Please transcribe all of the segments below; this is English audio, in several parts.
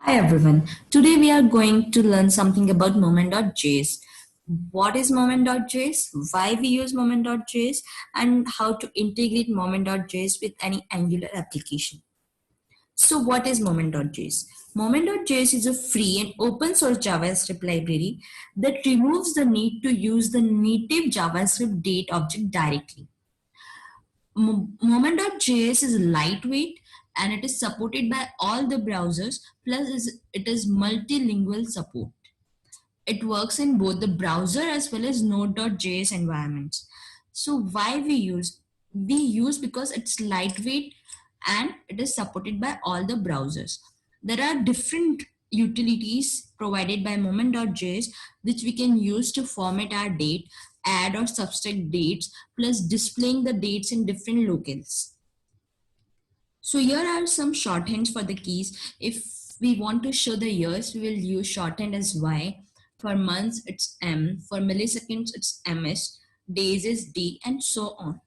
Hi everyone. Today we are going to learn something about moment.js. What is moment.js? Why we use moment.js and how to integrate moment.js with any Angular application. So what is moment.js? Moment.js is a free and open source JavaScript library that removes the need to use the native JavaScript date object directly. Moment.js is lightweight and it is supported by all the browsers, plus it is multilingual support. It works in both the browser as well as node.js environments. So why we use? We use because it's lightweight and it is supported by all the browsers. There are different utilities provided by moment.js which we can use to format our date, add or subtract dates, plus displaying the dates in different locales. So here are some shorthands for the keys. If we want to show the years, we will use shorthand as Y. For months, it's M. For milliseconds, it's ms. Days is D, and so on.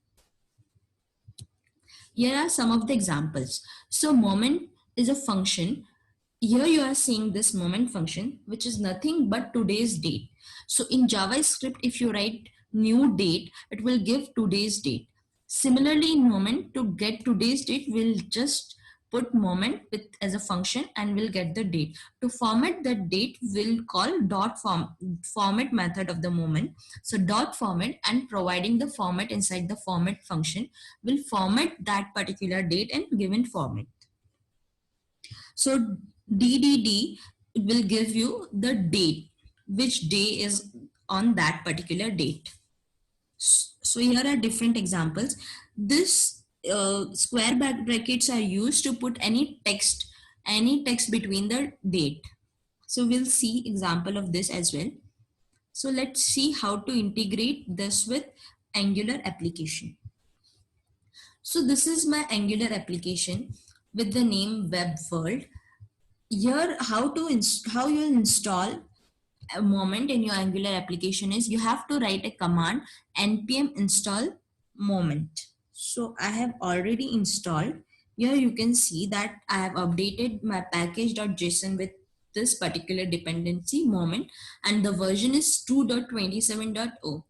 Here are some of the examples. So moment is a function. Here you are seeing this moment function, which is nothing but today's date. So in JavaScript, if you write new date, it will give today's date. Similarly, in moment, to get today's date, we'll just put moment with as a function and we'll get the date. To format the date, we'll call format method of the moment. So dot format, and providing the format inside the format function will format that particular date and given format. So DDD will give you the date, which day is on that particular date. So here are different examples. This square brackets are used to put any text between the date. So we'll see example of this as well. So let's see how to integrate this with Angular application. So this is my Angular application with the name Web World. Here, how you install a moment in your Angular application is you have to write a command npm install moment. So I have already installed. Here you can see that I have updated my package.json with this particular dependency moment, and the version is 2.27.0.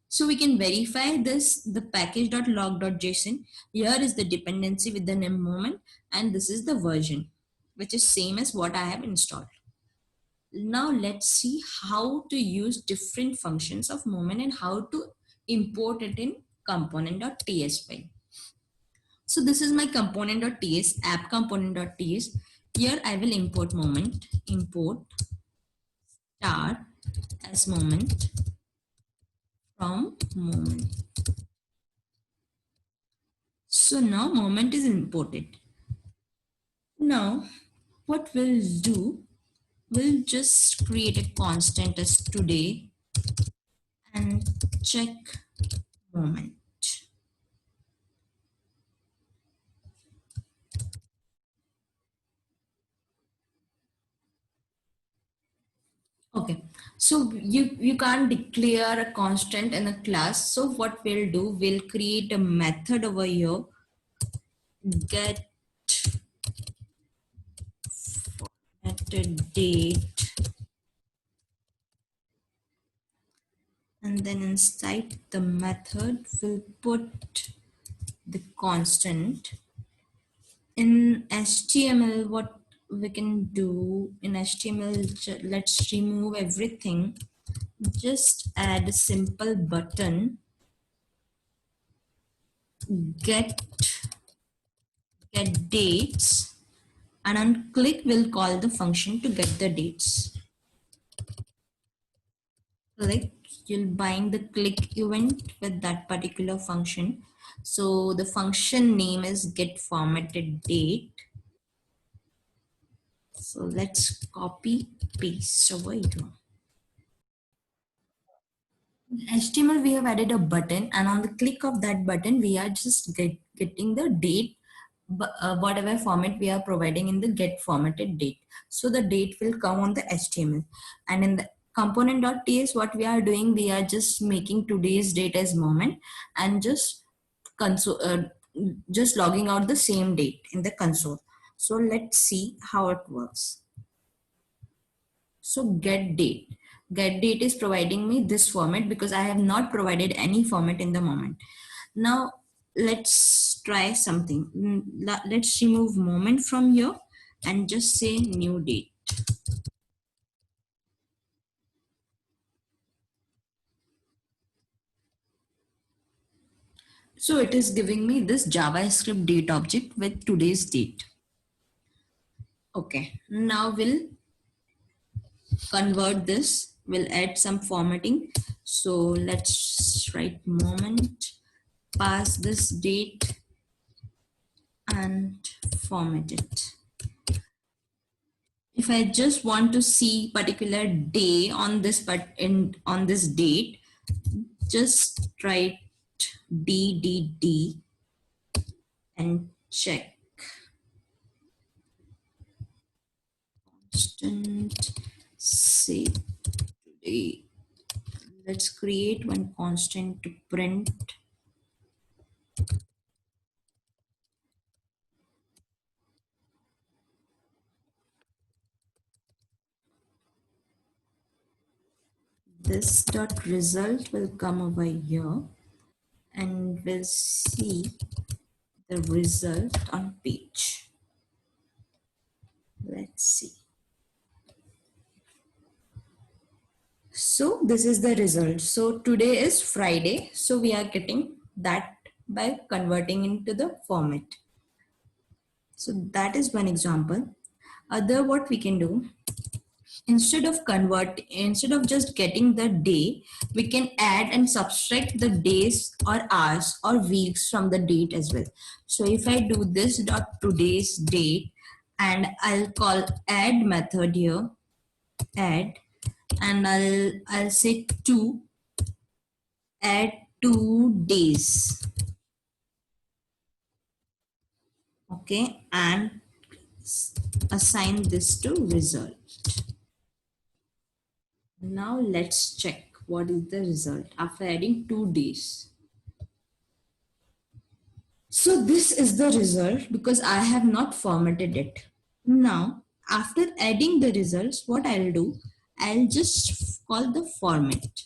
So we can verify this, the package.log.json. Here is the dependency with the name moment, and this is the version, which is same as what I have installed. Now let's see how to use different functions of moment and how to import it in component.ts file. So this is my component.ts, app component.ts. Here I will import moment, import star as moment from moment. So now moment is imported. Now what we'll do, we'll just create a constant as today and check moment. Okay, so you can't declare a constant in a class. So what we'll do, we'll create a method over here, get formatted date, and then inside the method we'll put the constant. In HTML, what we can do in HTML, let's remove everything. Just add a simple button, get dates, and on click we'll call the function to get the dates. Click, you'll bind the click event with that particular function. So the function name is get formatted date. So let's copy paste over here. In HTML we have added a button, and on the click of that button we are just getting the date, whatever format we are providing in the get formatted date. So the date will come on the HTML, and in the component.ts what we are doing, we are just making today's date as moment and just console, just logging out the same date in the console. So let's see how it works. So get date is providing me this format because I have not provided any format in the moment. Now let's try something. Let's remove moment from here and just say new date. So it is giving me this JavaScript date object with today's date. Okay, now we'll convert this. We'll add some formatting. So let's write moment, pass this date and format it. If I just want to see particular day on this, but on this date, just write DDD and check. Constant say today. Let's create one constant to print. This dot result will come over here and we'll see the result on page. Let's see. So this is the result. So today is Friday. So we are getting that by converting into the format. So that is one example. Other what we can do, instead of just getting the day, we can add and subtract the days or hours or weeks from the date as well. So if I do this dot today's date and I'll call add method here, add, and I'll say to add 2 days. Okay, and assign this to result. Now let's check what is the result after adding 2 days. So this is the result because I have not formatted it. Now, after adding the results, what I'll do, I'll just call the format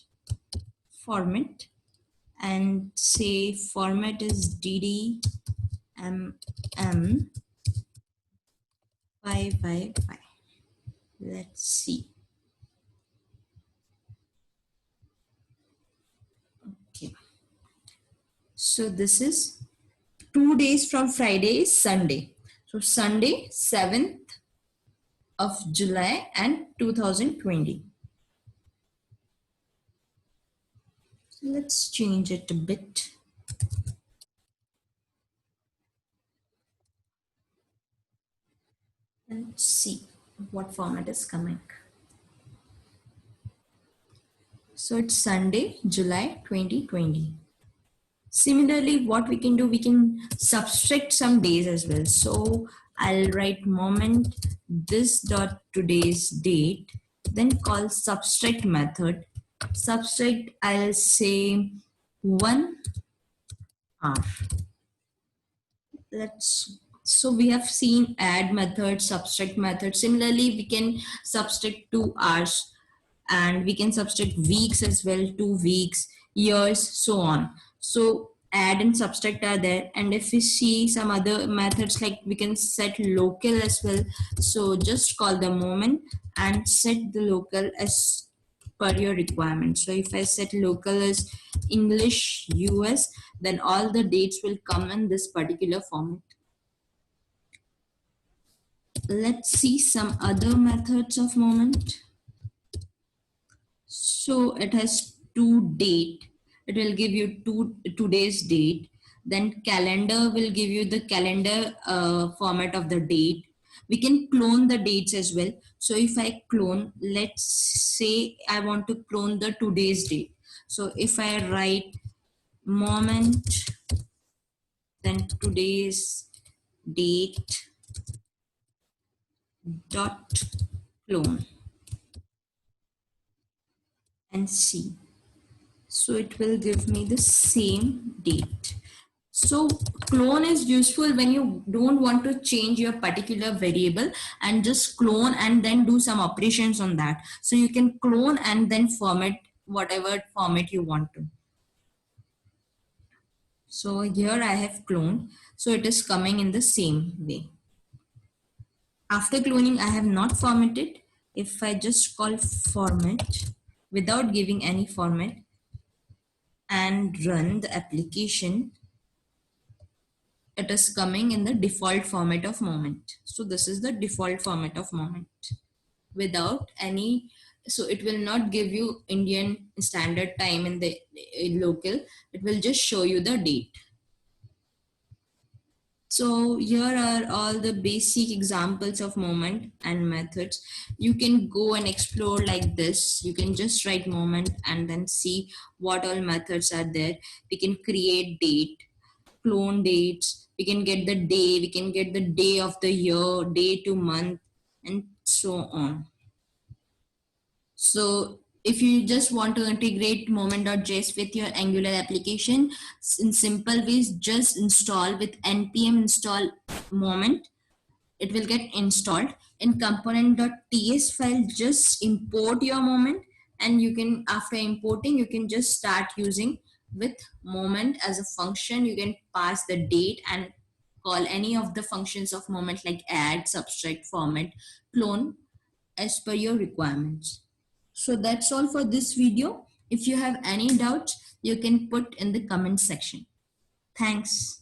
and say format is DDMM555. Let's see. Okay. So this is 2 days from Friday is Sunday. So Sunday, 7th of July and 2020. So let's change it a bit. And see what format is coming. So it's Sunday, July 2020. Similarly, what we can do, we can subtract some days as well. So I'll write moment this dot today's date, then call subtract method. Subtract, I'll say 1 hour. So we have seen add method, subtract method. Similarly, we can subtract 2 hours and we can subtract weeks as well, 2 weeks, years, so on. So add and subtract are there. And if we see some other methods, like we can set local as well. So just call the moment and set the local as per your requirement. So if I set local as English US, then all the dates will come in this particular format. Let's see some other methods of moment. So it has to date. It will give you today's date. Then calendar will give you the calendar format of the date. We can clone the dates as well. So if I clone, let's say I want to clone the today's date. So if I write moment, then today's date dot clone and see. So it will give me the same date. So clone is useful when you don't want to change your particular variable and just clone and then do some operations on that. So you can clone and then format whatever format you want to. So here I have cloned. So it is coming in the same way. After cloning, I have not formatted. If I just call format without giving any format and run the application, it is coming in the default format of moment. So this is the default format of moment without any, so it will not give you Indian standard time in the local, it will just show you the date. So here are all the basic examples of moment and methods. You can go and explore like this. You can just write moment and then see what all methods are there. We can create date, clone dates, we can get the day, we can get the day of the year, day to month, and so on. So if you just want to integrate moment.js with your Angular application, in simple ways, just install with npm install moment. It will get installed in component.ts file. Just import your moment, and you can, after importing, you can just start using with moment as a function. You can pass the date and call any of the functions of moment like add, subtract, format, clone as per your requirements. So that's all for this video. If you have any doubts, you can put in the comment section. Thanks.